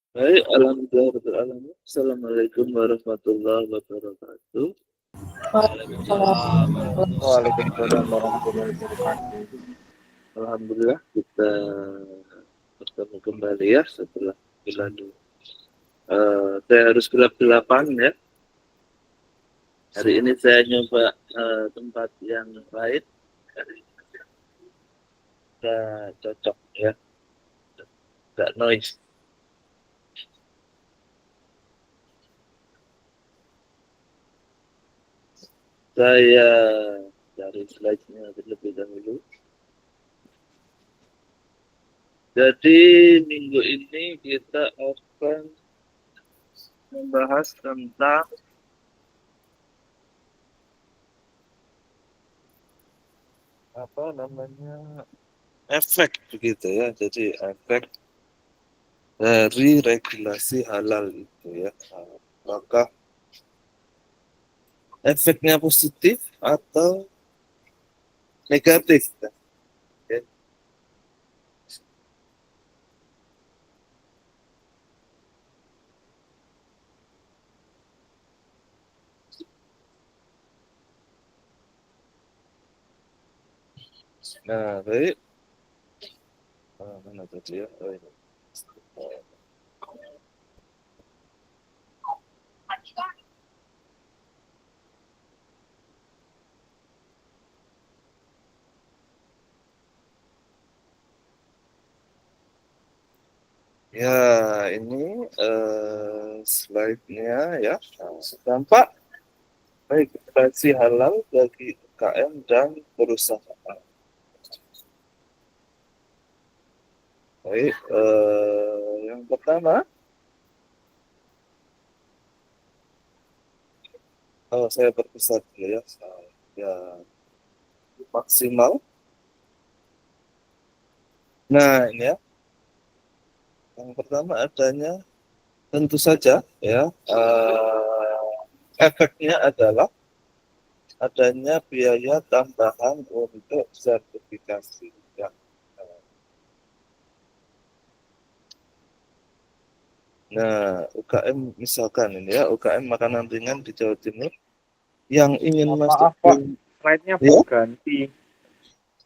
Baik, alhamdulillah rabbil alamin. Assalamualaikum warahmatullahi wabarakatuh. Waalaikumsalam. Waalaikumsalam warahmatullahi wabarakatuh. Alhamdulillah kita bertemu kembali ya setelah bulan. Saya harus gelap-gelapan ya. Hari ini saya nyoba tempat yang lain. Nggak cocok ya, nggak noise. Saya dari slide-nya terlebih dahulu. Jadi minggu ini kita akan membahas tentang apa namanya efek begitu ya. Jadi efek dari regulasi halal itu ya. Maka efeknya positif atau negatif. Ya. Nah, baik. Mana tadi ya? Oh, ini. Ya, ini slide-nya ya. Dampak regulasi halal bagi UKM dan perusahaan. Baik, yang pertama, saya berpesan dulu ya. Ya, maksimal. Nah, ini ya. Yang pertama adanya tentu saja ya efeknya adalah adanya biaya tambahan untuk sertifikasi. Ya. Nah, UKM misalkan ini ya, UKM makanan ringan di Jawa Timur yang ingin masuk Maaf Pak, slide-nya ya, belum ganti.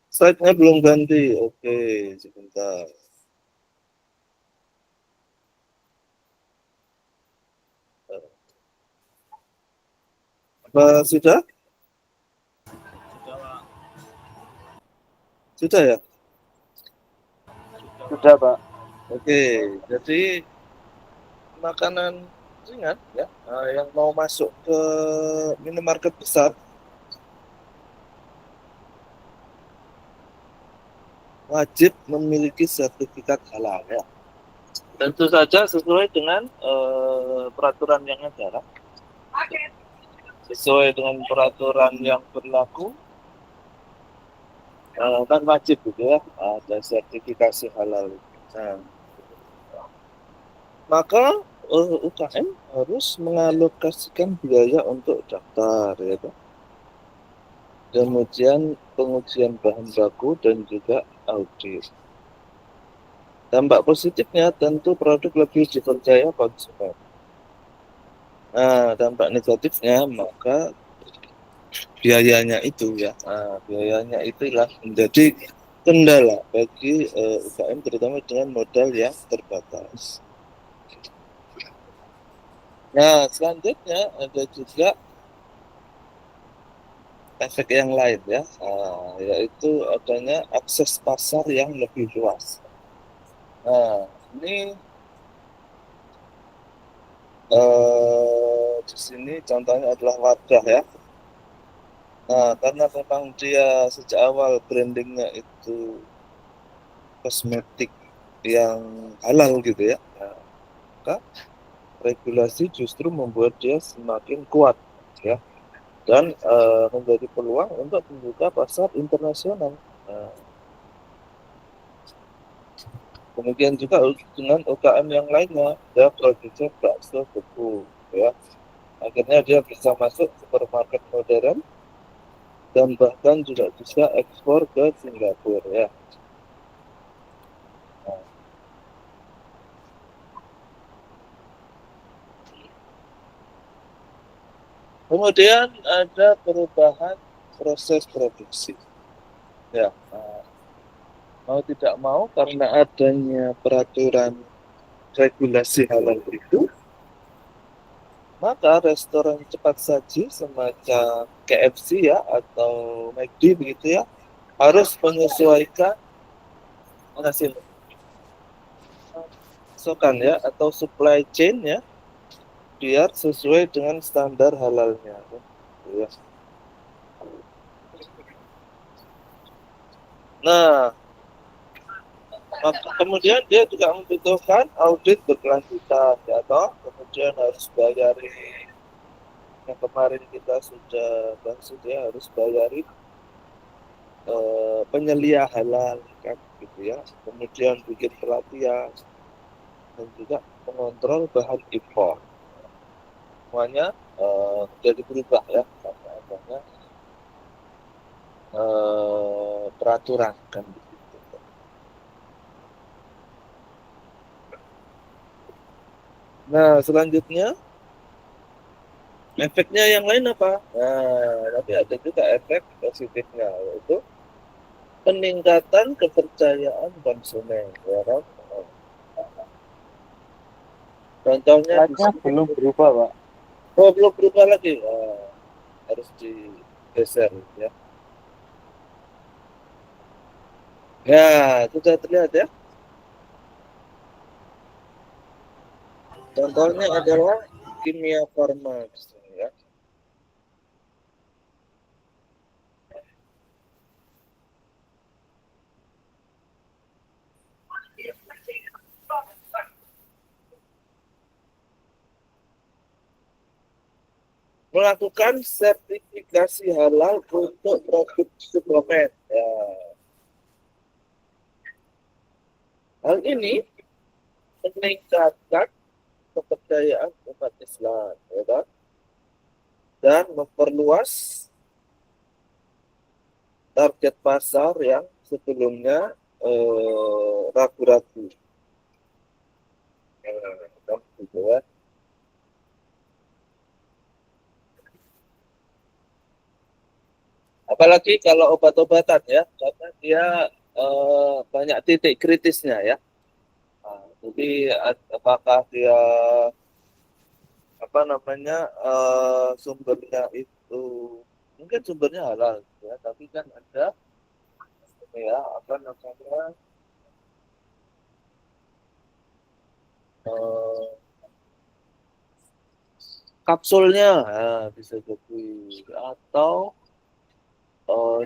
slide-nya belum ganti. Oke, sebentar. Apa sudah? Sudah ya? Sudah Pak. Oke, jadi makanan ringan ya, yang mau masuk ke minimarket besar wajib memiliki sertifikat halal ya. Tentu saja sesuai dengan peraturan yang ada. Sesuai dengan peraturan yang berlaku kan wajib gitu ya, ada sertifikasi halal. Nah, maka UKM harus mengalokasikan biaya untuk daftar ya kan. Kemudian pengujian bahan baku dan juga audit. Dampak positifnya tentu produk lebih dipercaya konsumen. Nah, dampak negatifnya maka biayanya itu ya, biayanya itulah menjadi kendala bagi UKM terutama dengan modal yang terbatas. Nah, selanjutnya ada juga efek yang lain ya, yaitu adanya akses pasar yang lebih luas. Nah, ini di sini contohnya adalah wadah ya. Nah, karena memang dia sejak awal brandingnya itu kosmetik yang halal gitu ya, nah, maka regulasi justru membuat dia semakin kuat ya, dan menjadi peluang untuk membuka pasar internasional. Nah, kemudian juga dengan UKM yang lainnya, ya produsen bakso beku ya, akhirnya dia bisa masuk supermarket modern dan bahkan juga bisa ekspor ke Singapura ya. Nah, Kemudian ada perubahan proses produksi. Ya, mau tidak mau karena adanya peraturan regulasi halal itu, maka restoran cepat saji semacam KFC ya atau McD begitu ya harus menyesuaikan hasil pasokan ya atau supply chain ya biar sesuai dengan standar halalnya. Ya. Nah, kemudian dia juga membutuhkan audit berkelanjutan ya toh. Kemudian harus bayarin yang kemarin kita sudah bahas itu ya harus bayarin penyelia halal kan gitu ya. Kemudian bikin pelatihan dan juga mengontrol bahan impor. Semuanya jadi berubah ya karena adanya peraturan kan begitu. Nah, selanjutnya efeknya yang lain apa? Nah, tapi ada juga efek positifnya yaitu peningkatan kepercayaan konsumen. Ya kan? Contohnya di Slide-nya sini, belum berubah, Pak. oh belum berubah lagi, harus digeser ya. Ya, sudah terlihat ya. Contohnya adalah kimia farma di sini ya. Melakukan sertifikasi halal untuk produk suplemen. Ya. Hal ini meningkatkan kepercayaan umat Islam, ya kan? Dan memperluas target pasar yang sebelumnya ragu-ragu. Gitu ya. Apalagi kalau obat-obatan ya, karena dia banyak titik kritisnya ya. Nah, jadi apakah dia apa namanya sumbernya itu mungkin sumbernya halal ya, tapi kan ada ya apa namanya eh, kapsulnya bisa jadi atau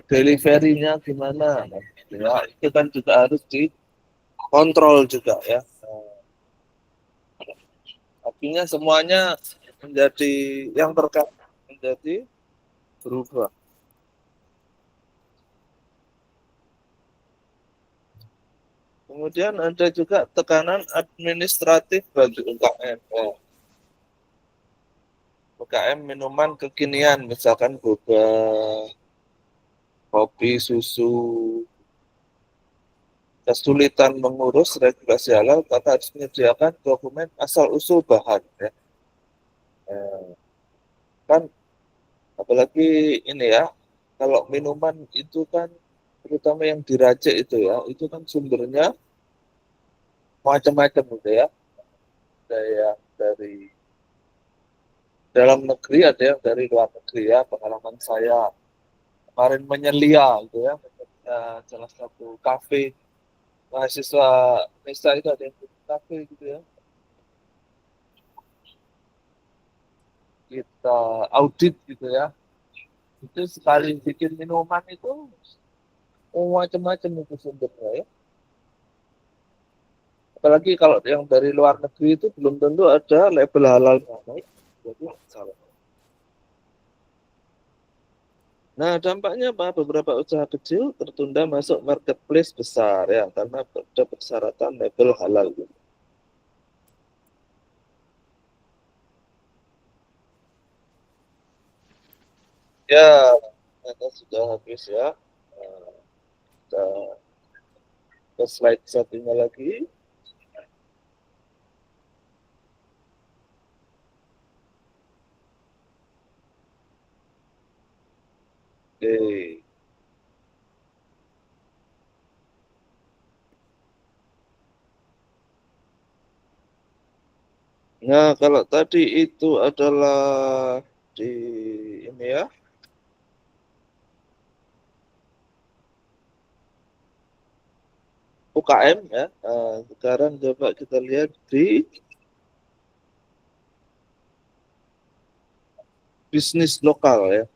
deliverynya gimana ya itu kan juga harus dikontrol juga ya. Artinya semuanya menjadi yang terkait menjadi berubah. Kemudian ada juga tekanan administratif bagi UKM. UKM minuman kekinian, misalkan boba, kopi, susu, kesulitan mengurus regulasi halal, maka harus menyediakan dokumen asal usul bahan. Ya. Kan apalagi ini ya, kalau minuman itu kan terutama yang diracik itu ya, itu kan sumbernya macam-macam gitu ya. Ada yang dari dalam negeri, ada yang dari luar negeri ya. Pengalaman saya kemarin menyelia gitu ya, salah satu kafe mahasiswa Indonesia itu ada yang punya kafe gitu ya. Kita audit gitu ya. Itu sekali bikin minuman itu macam-macam itu sumbernya ya. Apalagi kalau yang dari luar negeri itu belum tentu ada label halalnya. Jadi salah. Nah, dampaknya apa? Beberapa usaha kecil tertunda masuk marketplace besar ya, karena ada persyaratan label halal. Gitu. Ya, ternyata sudah habis ya. Nah, kita ke slide satunya lagi. Oke. Nah, kalau tadi itu adalah di ini ya, UKM ya. Sekarang coba kita lihat di bisnis lokal ya.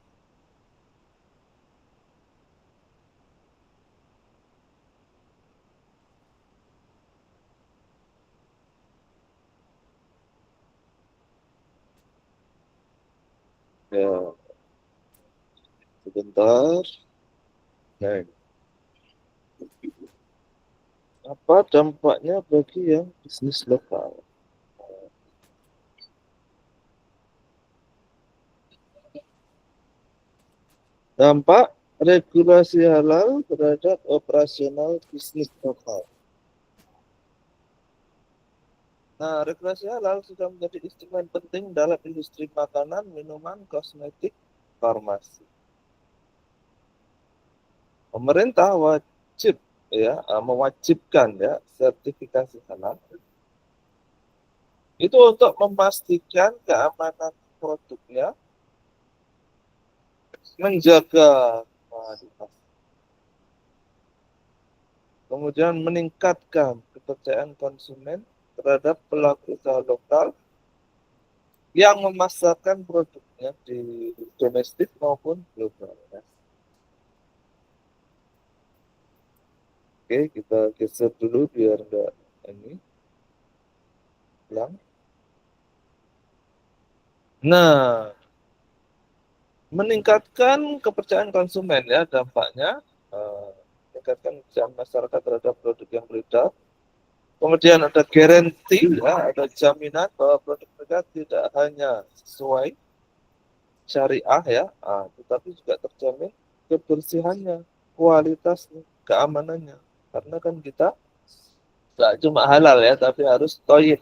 Ya, sebentar. Nah, apa dampaknya bagi yang bisnis lokal? Dampak regulasi halal terhadap operasional bisnis lokal. Nah, regulasi halal sudah menjadi instrumen penting dalam industri makanan, minuman, kosmetik, farmasi. Pemerintah wajib ya mewajibkan ya sertifikasi halal itu untuk memastikan keamanan produknya, menjaga kualitas, kemudian meningkatkan kepercayaan konsumen terhadap pelaku usaha lokal yang memasarkan produknya di domestik maupun global. Oke, kita geser dulu biar enggak ini hilang. Nah, meningkatkan kepercayaan konsumen ya dampaknya, eh, meningkatkan kepercayaan masyarakat terhadap produk yang beredar. Kemudian ada garansi ya, ada jaminan bahwa produk mereka tidak hanya sesuai syariah ya, tetapi juga terjamin kebersihannya, kualitasnya, keamanannya. Karena kan kita nggak cuma halal ya, tapi harus toyib.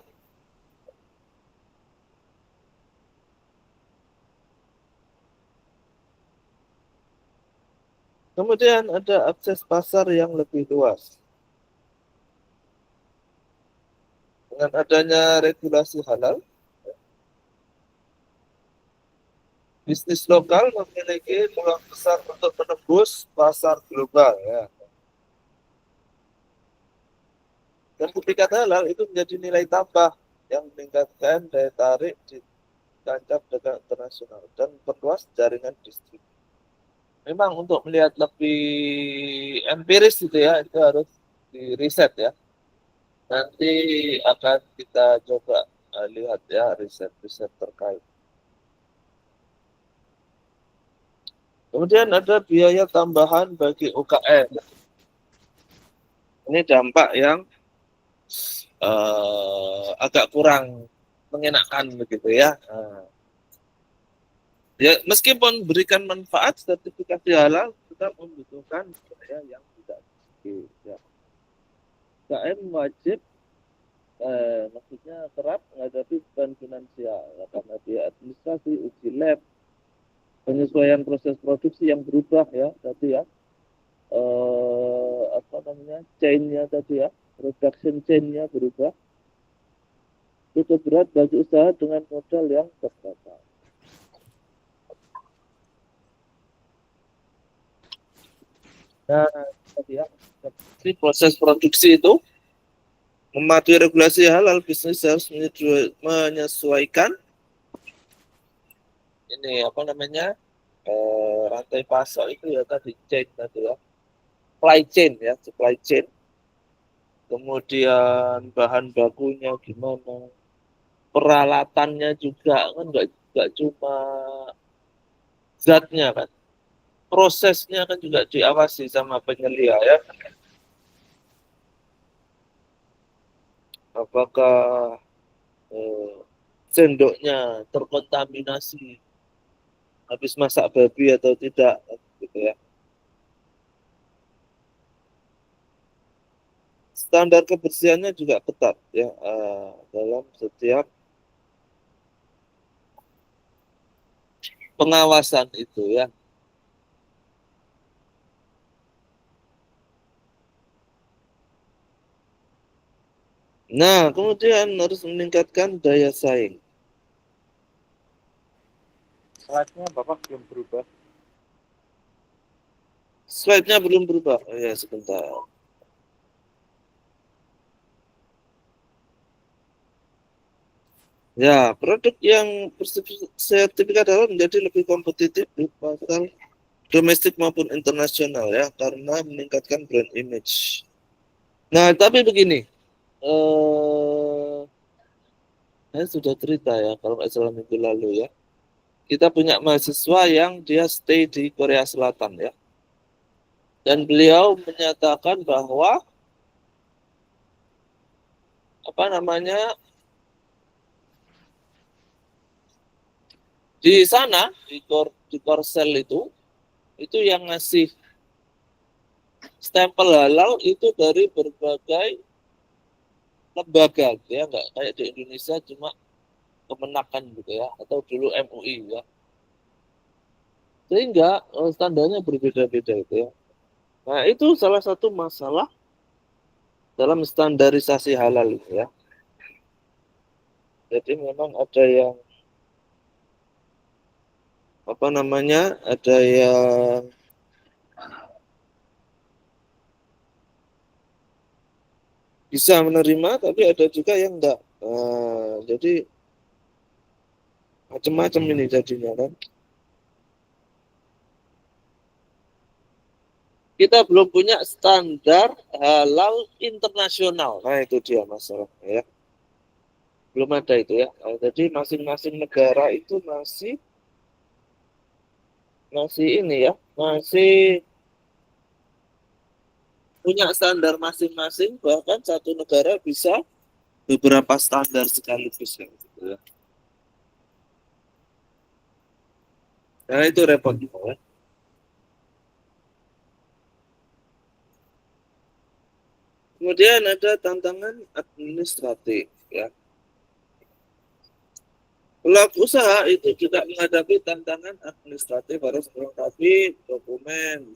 Kemudian ada akses pasar yang lebih luas. Dengan adanya regulasi halal, bisnis lokal memiliki peluang besar untuk menembus pasar global ya. Dan sertifikat halal itu menjadi nilai tambah yang meningkatkan daya tarik di kancah dagang internasional dan memperluas jaringan distribusi. Memang untuk melihat lebih empiris itu ya, itu harus di riset ya. Nanti akan kita coba lihat ya riset-riset terkait. Kemudian ada biaya tambahan bagi UKM. Ini dampak yang agak kurang mengenakan begitu ya. Ya meskipun berikan manfaat sertifikasi halal tetap membutuhkan biaya yang tidak sedikit. Ya. UKM wajib maksudnya kerap menghadapi beban finansial ya, karena biaya administrasi, uji lab, penyesuaian proses produksi yang berubah ya tadi ya, apa namanya chain-nya tadi ya, production chain-nya berubah, cukup berat bagi usaha dengan modal yang terbatas. Nah, tadi ya, proses produksi itu mematuhi regulasi halal, bisnis harus menyesuaikan ini apa namanya rantai pasok itu ya tadi chain tadi ya, supply chain, kemudian bahan bakunya gimana, peralatannya juga kan nggak cuma zatnya kan, prosesnya kan juga diawasi sama penyelia ya, apakah eh, sendoknya terkontaminasi habis masak babi atau tidak gitu ya. Standar kebersihannya juga ketat ya dalam setiap pengawasan itu ya. Nah, kemudian harus meningkatkan daya saing. Slide-nya Bapak belum berubah. Slide-nya belum berubah. Oh ya, sebentar. Ya, produk yang bersertifikat halal menjadi lebih kompetitif di pasar domestik maupun internasional ya, karena meningkatkan brand image. Nah, tapi begini, saya sudah cerita ya, kalau nggak salah minggu lalu ya, kita punya mahasiswa yang dia stay di Korea Selatan ya, dan beliau menyatakan bahwa apa namanya di sana di Korsel itu yang ngasih stempel halal itu dari berbagai lembaga gitu ya, nggak kayak di Indonesia cuma Kemenakan gitu ya, atau dulu MUI ya, sehingga standarnya berbeda-beda gitu ya. Nah, itu salah satu masalah dalam standarisasi halal itu ya. Jadi memang ada yang apa namanya, ada yang bisa menerima tapi ada juga yang enggak. Jadi macam-macam ini jadinya kan. Kita belum punya standar halal internasional. Nah, itu dia masalahnya ya. Belum ada itu ya. Jadi masing-masing negara itu masih masih ini ya, masih punya standar masing-masing, bahkan satu negara bisa beberapa standar sekaligus ya, gitu ya. Nah, itu repot ya. Kemudian ada tantangan administratif ya. Pelaku usaha itu juga menghadapi tantangan administratif, harus melengkapi dokumen,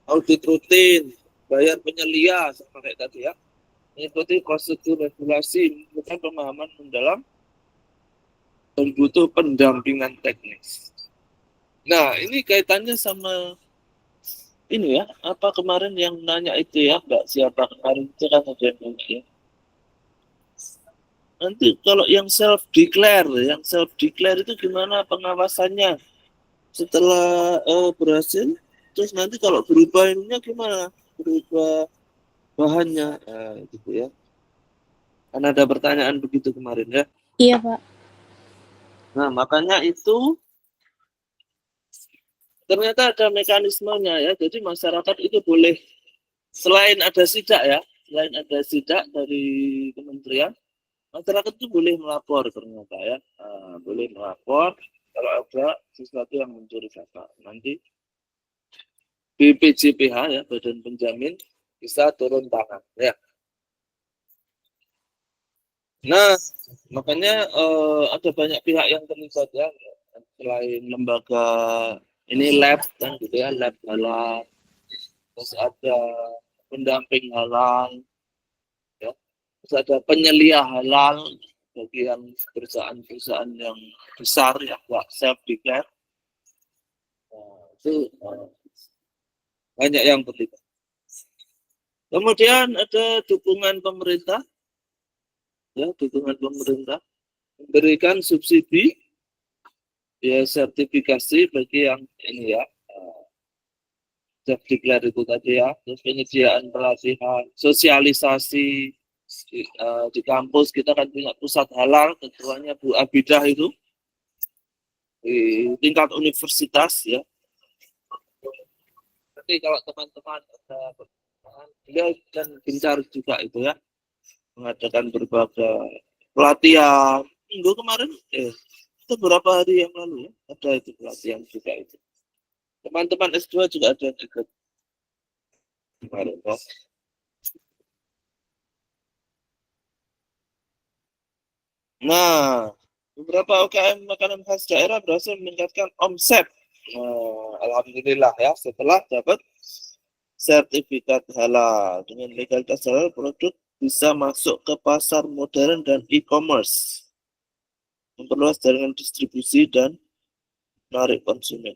audit rutin, bayar penyelia sama kayak tadi ya, mengikuti prosedur regulasi, bukan pemahaman mendalam, dan butuh pendampingan teknis. Nah, ini kaitannya sama ini ya, apa kemarin yang nanya itu ya, Mbak siapa kemarin itu kan ada yang nanya ya. Nanti kalau yang self declare itu gimana pengawasannya setelah berhasil? Terus nanti kalau berubah ininya gimana? Berubah bahannya, gitu ya. Kan ada pertanyaan begitu kemarin ya. Iya, Pak. Nah, makanya itu ternyata ada mekanismenya ya. Jadi masyarakat itu boleh, selain ada sidak ya, selain ada sidak dari kementerian, masyarakat itu boleh melapor ternyata ya. Boleh melapor kalau ada sesuatu yang mencurigakan. Nanti BPJPH ya, Badan Penjamin, bisa turun tangan ya. Nah, makanya ada banyak pihak yang terlibat ya, selain lembaga ini lab kan gitu ya, lab halal, terus ada pendamping halal, ya, terus ada penyelia halal bagi yang perusahaan-perusahaan yang besar ya, self declare. Itu banyak yang terlibat. Kemudian ada dukungan pemerintah, ya, dukungan pemerintah memberikan subsidi ya, sertifikasi bagi yang ini ya, self declare itu tadi ya, terus penyediaan pelatihan, sosialisasi di kampus kita kan punya pusat halal, ketuanya Bu Abidah itu di tingkat universitas ya. Tapi kalau teman-teman ada pertanyaan, dia kan gencar juga itu ya, mengadakan berbagai pelatihan. Minggu kemarin, itu beberapa hari yang lalu ya, ada itu pelatihan juga itu. Teman-teman S2 juga ada yang ikut kemarin ya. Nah, beberapa UKM makanan khas daerah berhasil meningkatkan omset. Alhamdulillah ya, setelah dapat sertifikat halal dengan legalitas halal produk bisa masuk ke pasar modern dan e-commerce, memperluas jaringan distribusi dan menarik konsumen.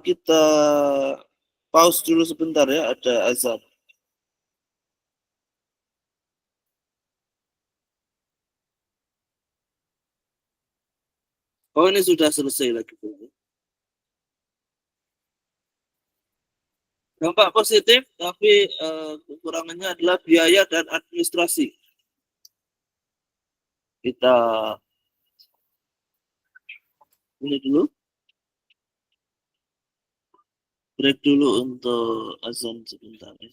Kita pause dulu sebentar ya, ada azan. Oh, ini sudah selesai lagi. Dampak positif, tapi kekurangannya adalah biaya dan administrasi. Kita ini dulu, break dulu untuk azan sebentar ya.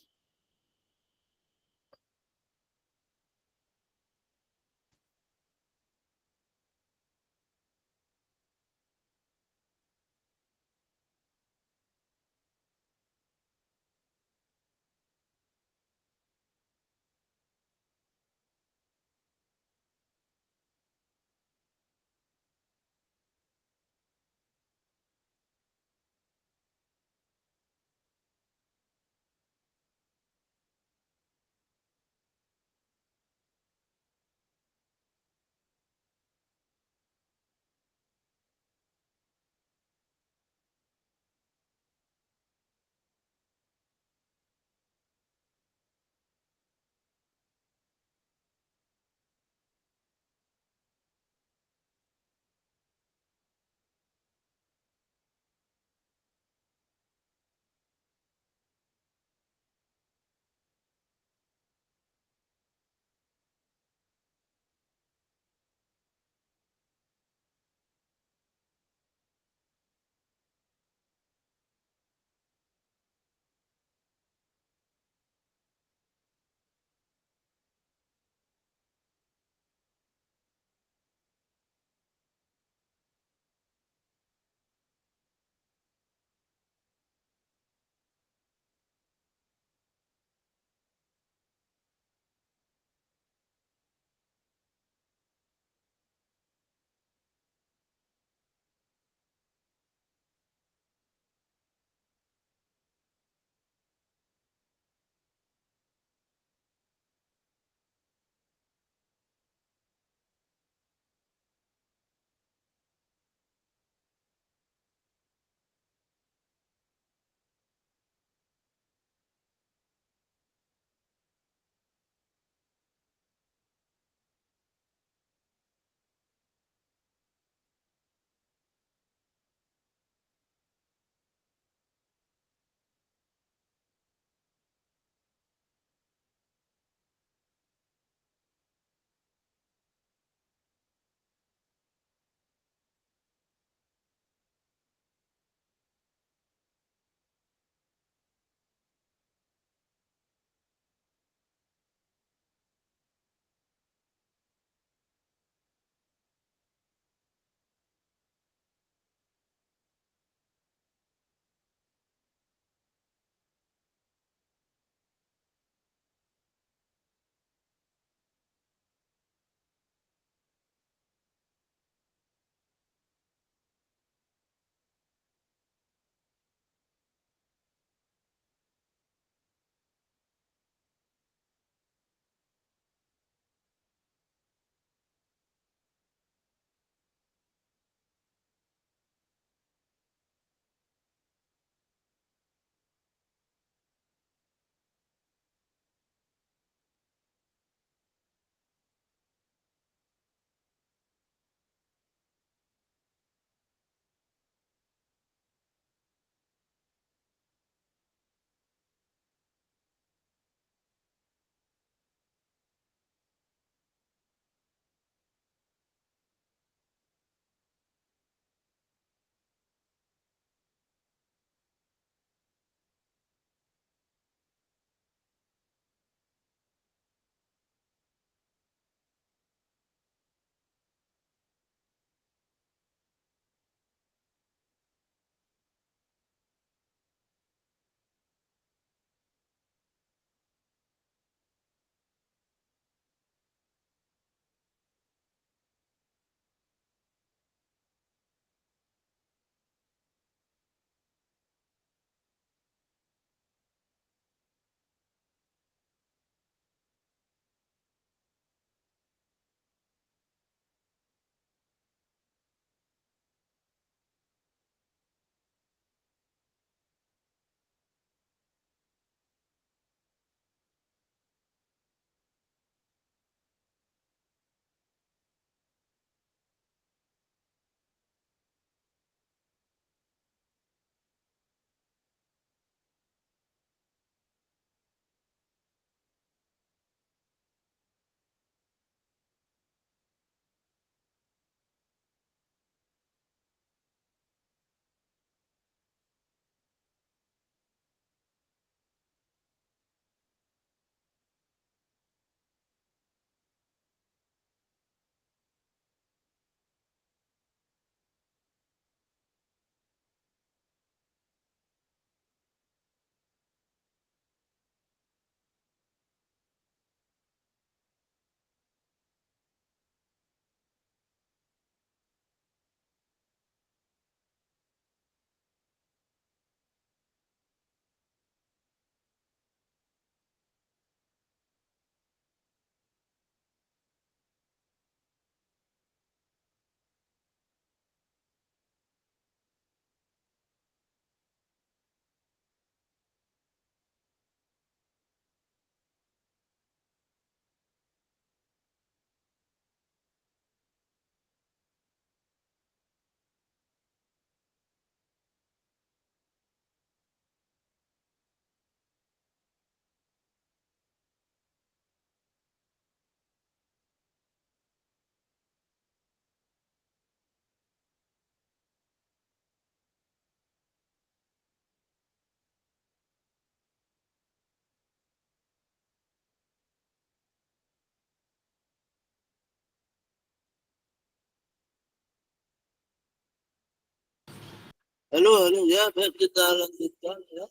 Halo, halo ya, baik kita lanjutkan ya.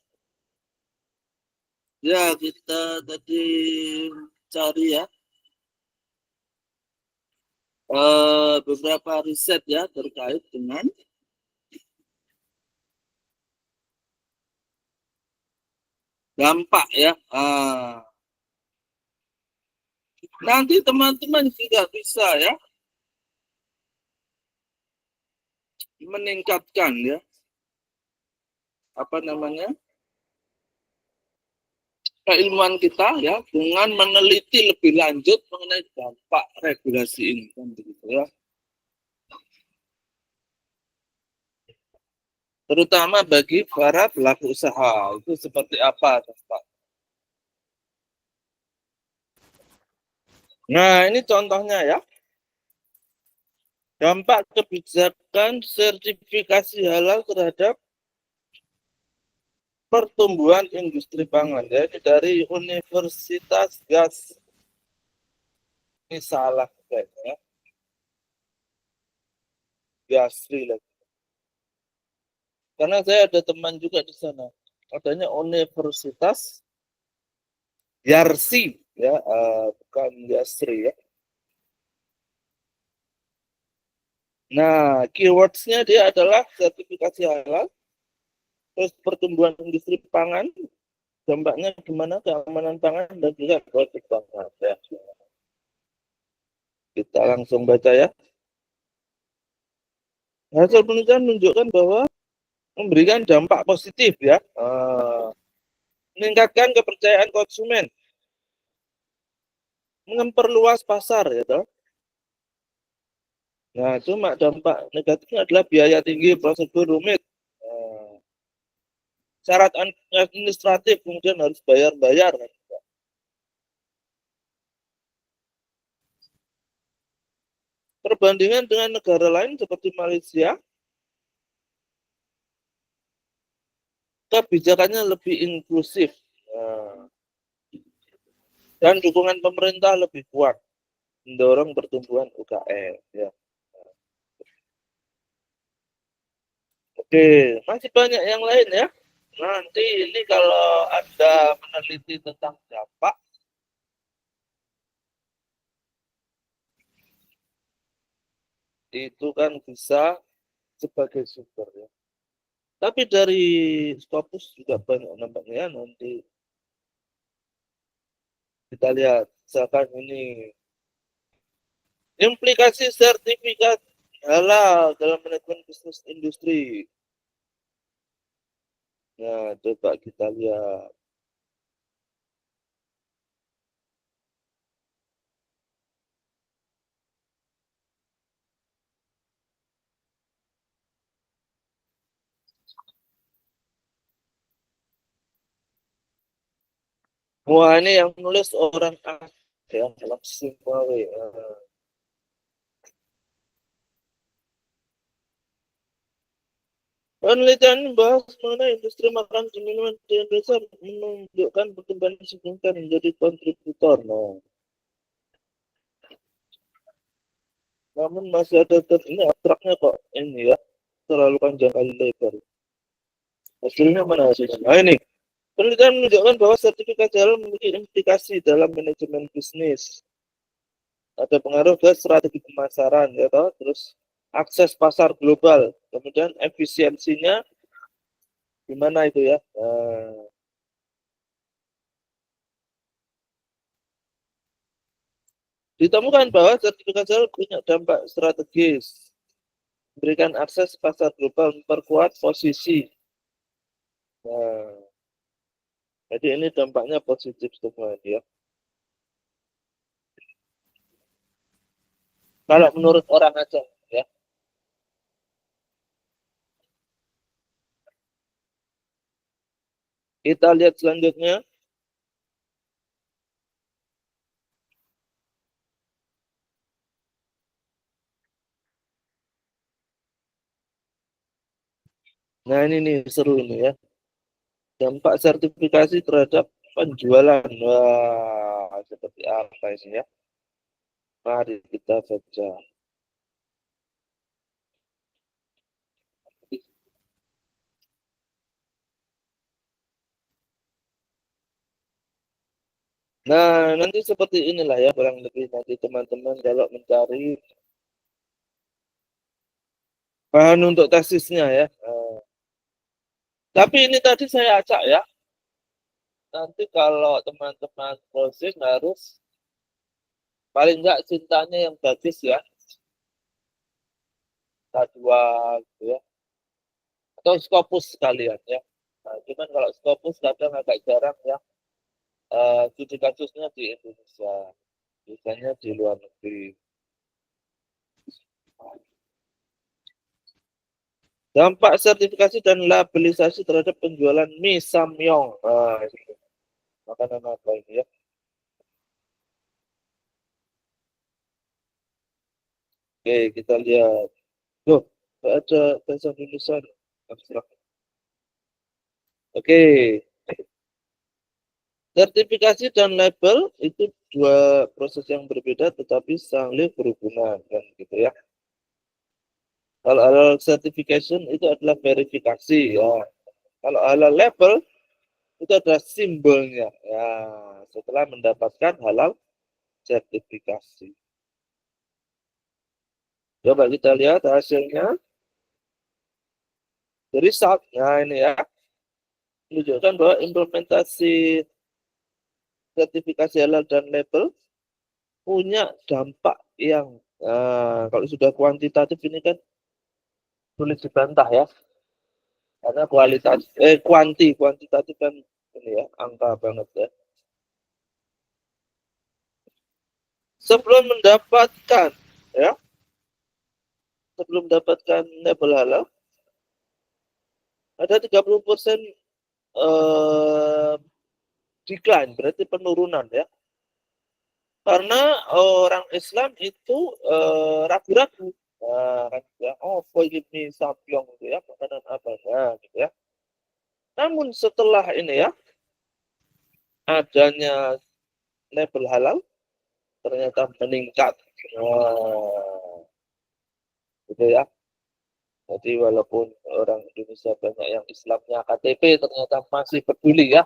Ya, kita tadi cari ya beberapa riset ya terkait dengan dampak ya. Nanti teman-teman juga bisa ya meningkatkan ya apa namanya keilmuan kita ya dengan meneliti lebih lanjut mengenai dampak regulasi ini kan begitu ya. Terutama bagi para pelaku usaha itu seperti apa Pak? Nah, ini contohnya ya. Dampak kebijakan sertifikasi halal terhadap pertumbuhan industri pangan. Jadi dari Universitas Gas ini salah kayaknya. Gasri lagi. Karena saya ada teman juga di sana. Adanya Universitas Yarsi ya, bukan Yasri ya. Nah, keywordsnya dia adalah sertifikasi halal, terus pertumbuhan industri pangan, dampaknya gimana keamanan pangan dan juga kualitas pangan. Ya. Kita langsung baca ya. Hasil penelitian menunjukkan bahwa memberikan dampak positif ya, meningkatkan kepercayaan konsumen, memperluas pasar ya toh. Nah, cuma dampak negatifnya adalah biaya tinggi, prosedur rumit, syarat administratif, kemudian harus bayar-bayar. Perbandingan dengan negara lain seperti Malaysia, kebijakannya lebih inklusif dan dukungan pemerintah lebih kuat, mendorong pertumbuhan UKM. Ya. Oke, masih banyak yang lain ya. Nanti ini kalau ada meneliti tentang dampak, itu kan bisa sebagai sumber ya. Tapi dari Scopus juga banyak nampaknya ya, nanti kita lihat. Misalkan ini implikasi sertifikat halal dalam manajemen bisnis industri. Nah, coba kita lihat. Wah, ini yang nulis orang yang langsung penelitian membahas mengenai industri makanan dan minuman di Indonesia menunjukkan pertumbuhan signifikan menjadi kontributor. Nah, namun masih ada ini abstraknya kok ini ya terlalu panjang kali lebar. Hasilnya mana hasilnya? Nah ini penelitian menunjukkan bahwa sertifikat halal memiliki implikasi dalam manajemen bisnis. Ada pengaruh ke strategi pemasaran ya toh, terus akses pasar global, kemudian efisiensinya gimana itu ya. Ditemukan bahwa sertifikat halal punya dampak strategis, memberikan akses pasar global, memperkuat posisi. Nah, jadi ini dampaknya positif semua ya. Kalau menurut orang aja ya. Kita lihat selanjutnya. Nah ini nih seru ini ya. Dampak sertifikasi terhadap penjualan. Wah, seperti apa ini ya? Mari kita baca. Nah, nanti seperti inilah ya kurang lebih nanti teman-teman kalau mencari bahan untuk tesisnya ya. Tapi ini tadi saya acak ya. Nanti kalau teman-teman proses harus paling enggak cintanya yang bagus ya. K2 gitu ya. Atau Scopus sekalian ya. Nah, cuman kalau Scopus kadang agak jarang ya. Studi kasusnya di Indonesia. Biasanya di luar negeri. Dampak sertifikasi dan labelisasi terhadap penjualan mie samyong. Nah, ini makanan apa ini ya? Oke, kita lihat. Loh, nggak ada bahasa Indonesia abstrak. Oke, sertifikasi dan label itu dua proses yang berbeda tetapi saling berhubungan kan gitu ya. Kalau halal certification itu adalah verifikasi ya. Kalau halal label itu adalah simbolnya ya. Setelah mendapatkan halal sertifikasi. Coba kita lihat hasilnya. Dari saatnya ini ya menunjukkan bahwa implementasi sertifikasi halal dan label punya dampak yang kalau sudah kuantitatif ini kan sulit dibantah ya karena kuantitatif kan ini ya angka banget ya. Sebelum mendapatkan ya sebelum mendapatkan label halal ada 30% decline berarti penurunan ya karena orang Islam itu ragu-ragu. Kan, ya, oh, ini sapiong gitu ya, makanan apa ya, gitu ya. Namun setelah ini ya, adanya label halal, ternyata meningkat. Gitu ya. Jadi walaupun orang Indonesia banyak yang Islamnya KTP, ternyata masih peduli ya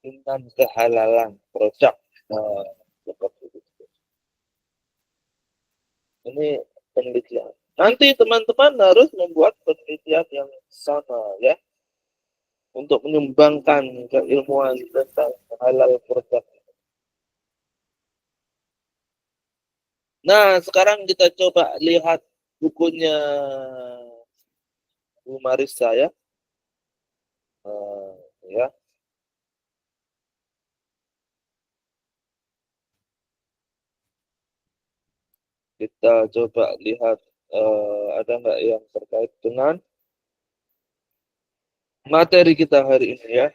dengan kehalalan produk. Nah, seperti itu. Ini penelitian. Nanti teman-teman harus membuat penelitian yang sama ya untuk menyumbangkan keilmuan tentang halal produk. Nah, sekarang kita coba lihat bukunya Bu Marissa ya. Ya, kita coba lihat ada nggak yang terkait dengan materi kita hari ini ya.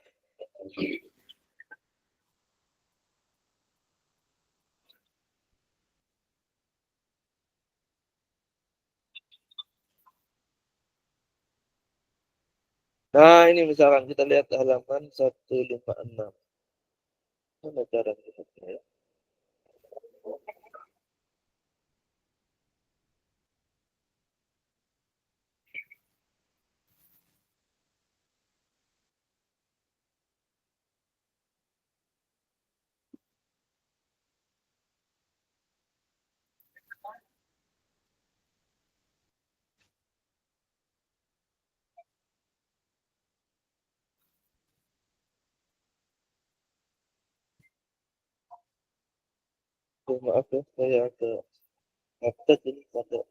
Nah, ini misalkan kita lihat halaman 156. Mana cara lihatnya ya? Oh, maaf ya, saya agak update ini pada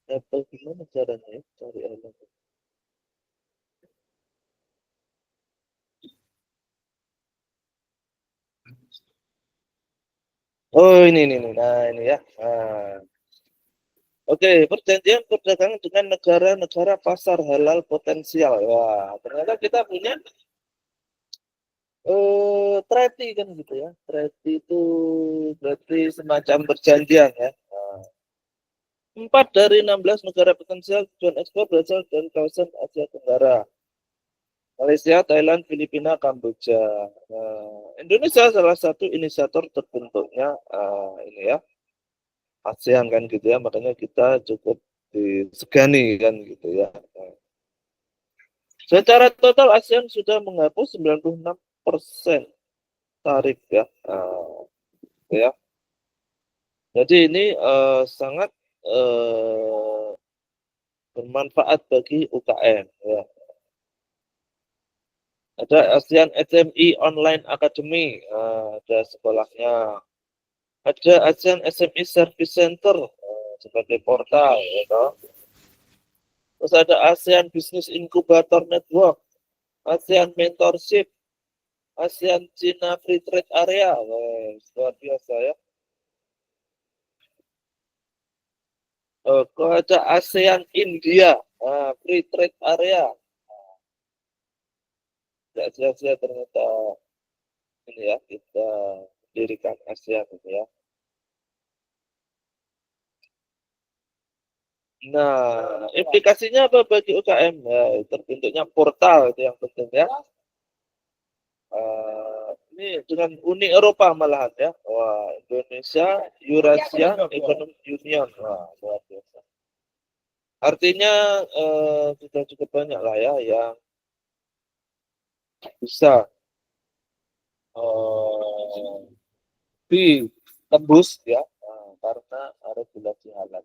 Apple gimana caranya ya cari halaman. Oh, ini. Nah, ini ya. Nah. Oke, perjanjian perdagangan dengan negara-negara pasar halal potensial. Wah, ternyata kita punya treaty kan gitu ya. Treaty itu berarti semacam perjanjian ya. Nah, 4 dari 16 negara potensial tujuan ekspor berasal dari kawasan Asia Tenggara. Malaysia, Thailand, Filipina, Kamboja. Nah, Indonesia salah satu inisiator terbentuknya ini ya ASEAN kan gitu ya. Makanya kita cukup disegani kan gitu ya. Nah, secara total ASEAN sudah menghapus 96% tarif ya. Ya. Jadi ini sangat bermanfaat bagi UKM ya. Ada ASEAN SME Online Academy, ada sekolahnya. Ada ASEAN SME Service Center sebagai portal ya toh. Terus ada ASEAN Business Incubator Network, ASEAN Mentorship, ASEAN China Free Trade Area. Luar biasa ya. Kalau ada ASEAN India Free Trade Area. Tidak sia-sia ternyata ini ya kita dirikan ASEAN ini ya. Nah, implikasinya apa bagi UKM? Ya, terbentuknya portal itu yang penting ya. Ini dengan Uni Eropa malahan ya. Wah, Indonesia Eurasia Economic Union. Wah, luar biasa. Artinya sudah cukup banyak lah ya yang bisa ditembus ya karena regulasi halal.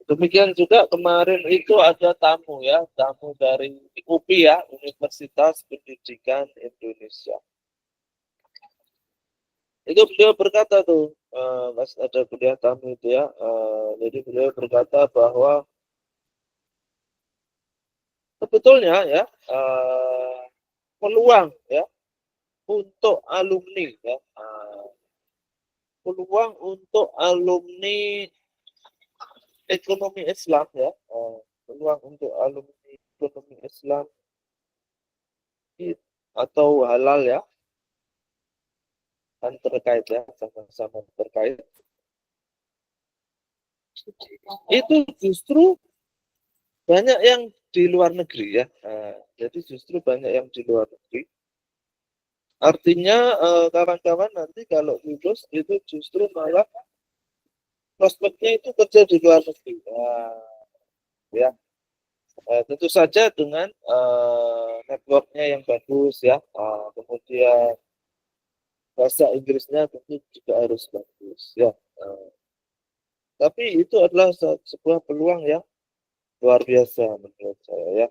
Demikian juga kemarin itu ada tamu ya, tamu dari UPI ya, Universitas Pendidikan Indonesia. Itu beliau berkata tuh, Mas ada kuliah tamu itu ya, jadi beliau berkata bahwa sebetulnya ya peluang ya untuk alumni ya, peluang untuk alumni ekonomi Islam ya, peluang untuk alumni ekonomi Islam atau halal ya, kan terkait ya, sama-sama terkait. Itu justru banyak yang di luar negeri ya. Jadi justru banyak yang di luar negeri. Artinya kawan-kawan nanti kalau lulus itu justru malah prospeknya itu kerja di luar negeri. Ya. Tentu saja dengan networknya yang bagus ya. Kemudian bahasa Inggrisnya tentu juga harus bagus ya. Tapi itu adalah sebuah peluang yang luar biasa menurut saya ya.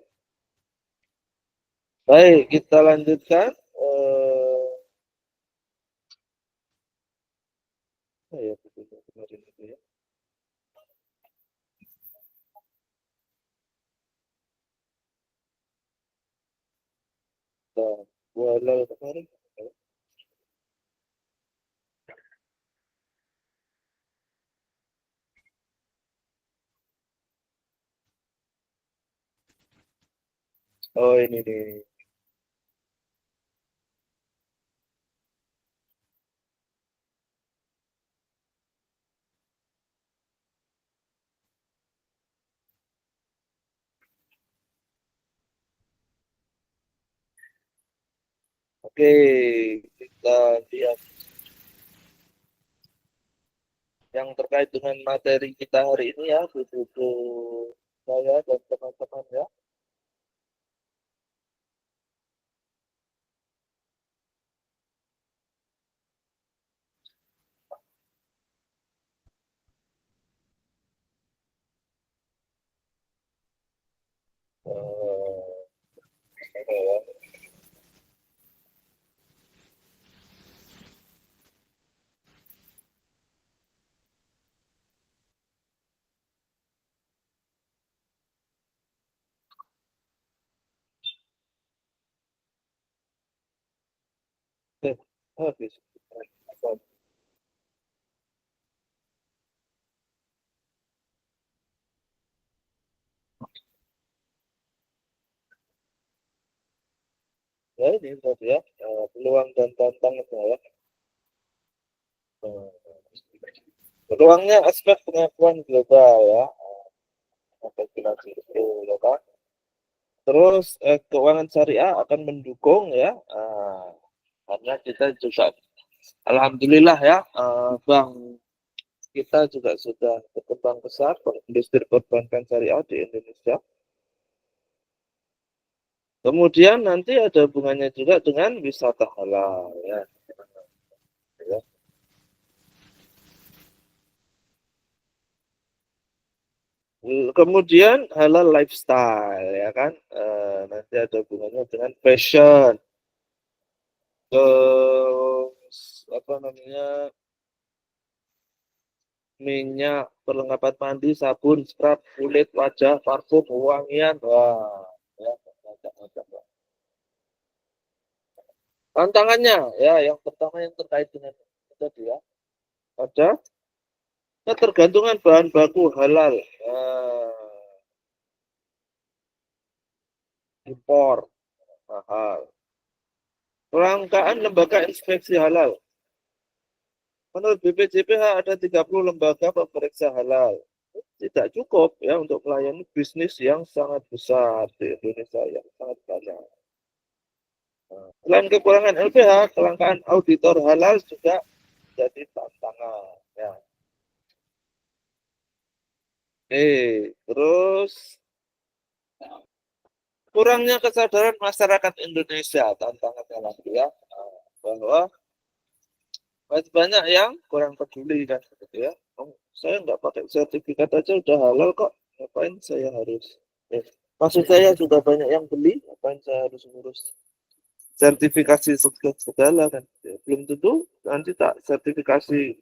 Baik, kita lanjutkan. Ya, kemarin itu ya. Nah, walau kemarin. Oh ini nih. Oke, kita lihat yang terkait dengan materi kita hari ini ya, buku saya dan teman-teman ya. Habis. Ya ini tadi ya, peluang dan tantangannya ya. Eh, Peluangnya aspek pengakuan global ya, regulasi itu ya kan. Terus keuangan syariah akan mendukung ya, karena kita juga alhamdulillah ya, bank kita juga sudah berkembang besar industri perbankan syariah di Indonesia. Kemudian nanti ada hubungannya juga dengan wisata halal ya. Ya. Kemudian halal lifestyle ya kan. Nanti ada hubungannya dengan fashion. Terus apa namanya? Minyak, perlengkapan mandi, sabun, scrub, kulit, wajah, parfum, wangian. Wah, ya, macam-macam. Tantangannya ya, yang pertama yang terkait dengan itu tadi ya, ada ketergantungan bahan baku halal, impor mahal. Kelangkaan lembaga inspeksi halal. Menurut BPJPH ada 30 lembaga pemeriksa halal. Tidak cukup ya untuk melayani bisnis yang sangat besar di Indonesia yang sangat banyak. Selain kekurangan LPH, kelangkaan auditor halal juga jadi tantangan. Ya. Terus kurangnya kesadaran masyarakat Indonesia, tantangannya lagi ya, bahwa masih banyak yang kurang peduli kan, gitu ya. Saya nggak pakai sertifikat aja udah halal kok, ngapain saya harus? Maksud saya juga banyak yang beli, ngapain saya harus ngurus sertifikasi segala kan? Ya, belum tentu nanti tak sertifikasi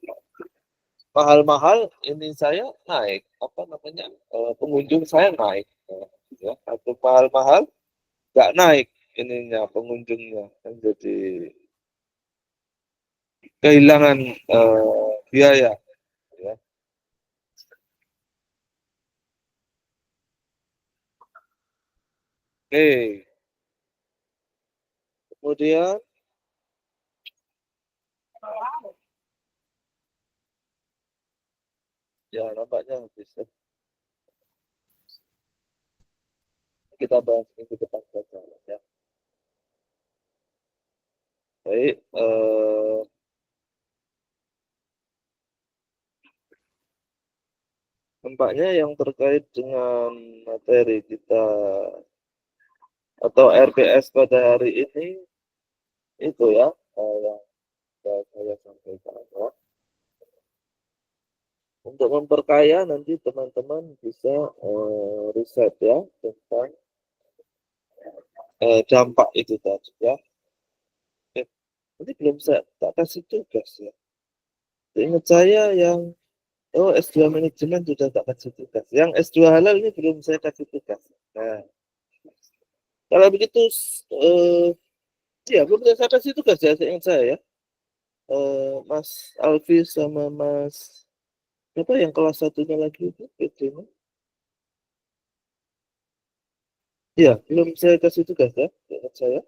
mahal-mahal ini saya naik, apa namanya, pengunjung saya naik, ya, atau mahal-mahal nggak naik ininya pengunjungnya kan jadi kehilangan biaya ya. Oke, kemudian ya nampaknya habis ya. Kita bahas minggu depan saja ya. Baik, nampaknya yang terkait dengan materi kita atau RPS pada hari ini itu ya, yang saya sampaikan ya. Untuk memperkaya nanti teman-teman bisa riset ya tentang dampak itu tadi ya. Ini belum saya tak kasih tugas ya. Ingat saya yang S2 manajemen sudah tak kasih tugas. Yang S2 halal ini belum saya kasih tugas. Nah, kalau begitu ya belum saya kasih tugas ya, ingat saya ya. Mas Alfi sama Mas apa yang kelas satunya lagi itu PT-nya. Ya, belum saya kasih tugas ya, ingat saya.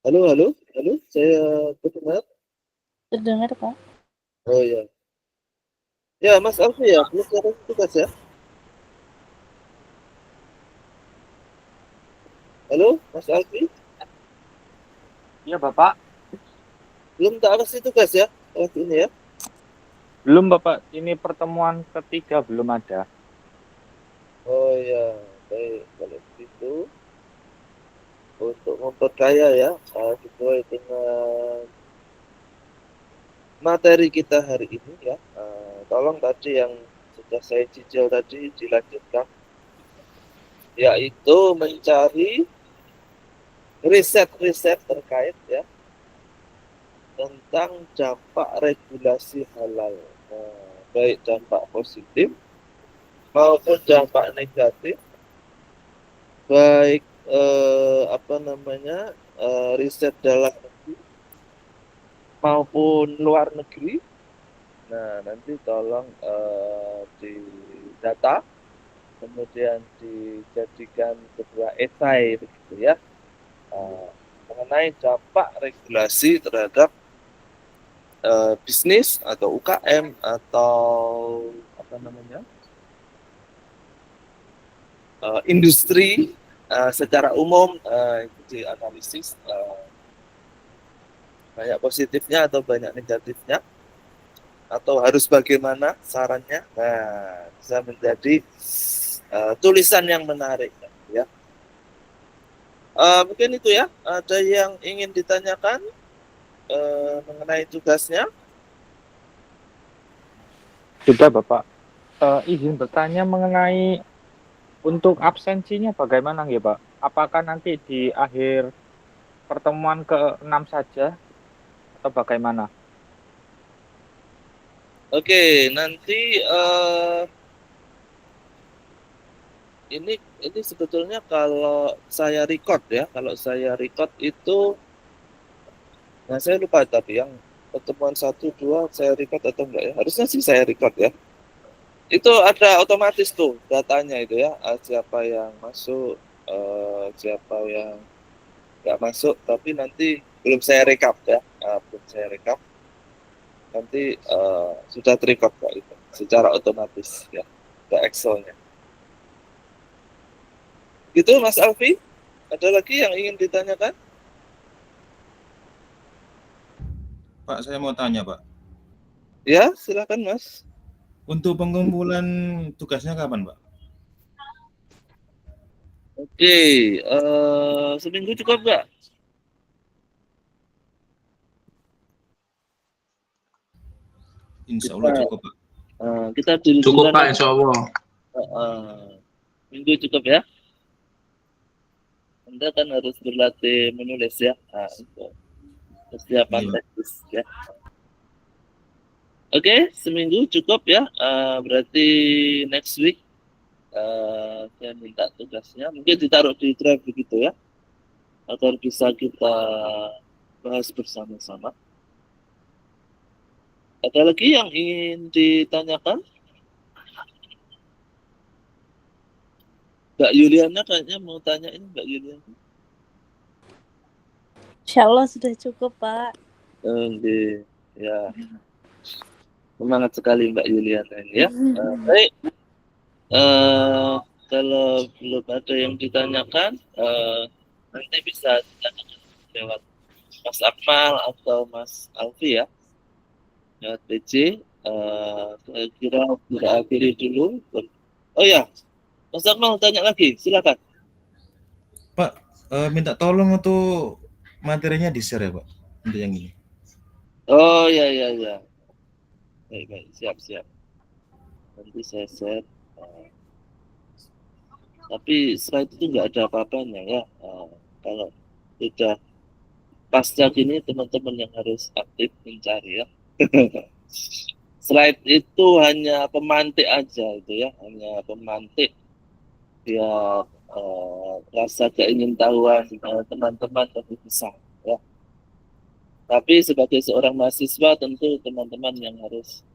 Halo, halo, halo, saya terdengar. Terdengar, Pak? Oh ya, ya Mas Alfi ya, belum saya kasih tugas ya. Halo, Mas Alfi, Iya, Bapak. belum tak kasih tugas ya, kelas ini ya. Belum, Bapak. Ini pertemuan ketiga belum ada. Oh ya, baik kalau begitu untuk memperkaya ya sesuai dengan materi kita hari ini ya. Tolong tadi yang sudah saya cicil tadi dilanjutkan, yaitu mencari riset-riset terkait ya tentang dampak regulasi halal, baik dampak positif maupun dampak negatif, baik apa namanya riset dalam negeri maupun luar negeri. Nah, nanti tolong didata, kemudian dijadikan sebuah esai begitu ya, eh, mengenai dampak regulasi terhadap bisnis atau UKM atau apa namanya industri secara umum, itu dianalisis banyak positifnya atau banyak negatifnya. atau harus bagaimana sarannya. Nah, bisa menjadi tulisan yang menarik ya. Mungkin itu ya. Ada yang ingin ditanyakan mengenai tugasnya? Sudah Bapak. Izin bertanya mengenai untuk absensinya bagaimana ya Pak? Apakah nanti di akhir pertemuan ke-6 saja atau bagaimana? Oke, nanti ini sebetulnya kalau saya record ya, kalau saya record itu, nah saya lupa tadi yang pertemuan 1, 2 saya record atau enggak ya? Harusnya sih saya record ya. Itu ada otomatis tuh datanya itu ya, siapa yang masuk, siapa yang nggak masuk, tapi nanti belum saya rekap ya, belum saya rekap, nanti sudah terrecord kok itu secara otomatis ya ke Excel-nya. Gitu Mas Alfi, ada lagi yang ingin ditanyakan? Pak, saya mau tanya, Pak. Ya, silakan Mas. Untuk pengumpulan tugasnya kapan, Pak? Oke, seminggu cukup nggak? Insya Kita Allah cukup, Pak. kita dulu Cukup duluan Pak, aja. insya Allah. Minggu cukup ya. Anda kan harus berlatih menulis ya. Nah, untuk persiapan Iya, Pak. teknis ya. Oke, seminggu cukup ya. Berarti next week saya minta tugasnya. Mungkin ditaruh di drive begitu ya, agar bisa kita bahas bersama-sama. Ada lagi yang ingin ditanyakan? Mbak Yuliana kayaknya mau tanyain Mbak Yuliana. Insya Allah sudah cukup, Pak. Oke, ya. Semangat sekali Mbak Yuliana ini ya. Baik, kalau belum ada yang ditanyakan, nanti bisa ditanyakan lewat Mas Akmal atau Mas Alfi ya. Lewat PC. Saya kira kita akhiri dulu. Oh ya, Mas Akmal tanya lagi, silakan. Pak, minta tolong untuk materinya di-share ya, Pak. Untuk yang ini. Oh ya ya ya. Baik baik, siap siap. Nanti saya share. Tapi slide itu nggak ada apa-apanya ya. Kalau sudah pasca gini teman-teman yang harus aktif mencari ya. Slide itu hanya pemantik aja itu ya, hanya pemantik biar rasa keingintahuan teman-teman lebih besar ya. Tapi sebagai seorang mahasiswa tentu teman-teman yang harus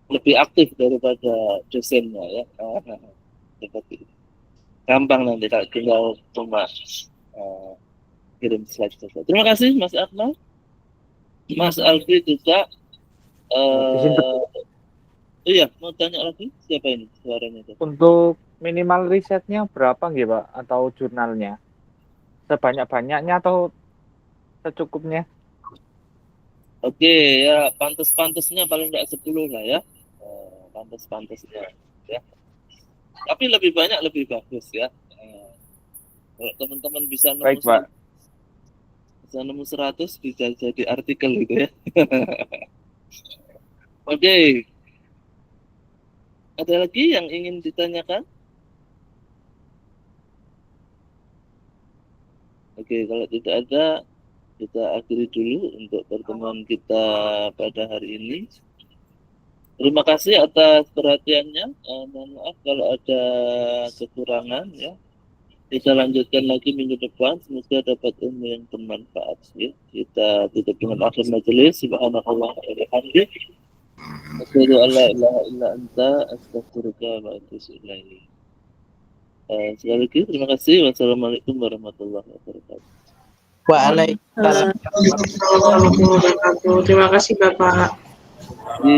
lebih aktif daripada dosennya ya. Seperti itu. Gampang nanti kalau tinggal cuma kirim slide saja. Terima kasih Mas Akmal, Mas Alfi juga. Izin Iya, mau tanya lagi siapa ini suaranya tadi? untuk minimal risetnya berapa nggih Pak atau jurnalnya? Sebanyak-banyaknya atau secukupnya? Oke, ya pantas-pantasnya paling nggak 10 lah ya. Pantas-pantasnya ya. Tapi lebih banyak lebih bagus ya. Kalau teman-teman bisa nemu Baik Pak. bisa nemu 100 bisa jadi artikel gitu ya. Oke, ada lagi yang ingin ditanyakan? Oke, kalau tidak ada, kita akhiri dulu untuk pertemuan kita pada hari ini. Terima kasih atas perhatiannya. Mohon maaf kalau ada kekurangan ya. Kita lanjutkan lagi minggu depan. Semoga dapat ilmu yang bermanfaat. Ya. Kita tutup dengan akhir majelis. Subhanallah wa bihamdih. Asyhadu an la ilaha illa anta astaghfiruka wa atubu ilaik. Sekali lagi terima kasih. Wassalamualaikum warahmatullahi wabarakatuh. Waalaikumsalam. Warahmatullahi wabarakatuh. Terima kasih Bapak. Di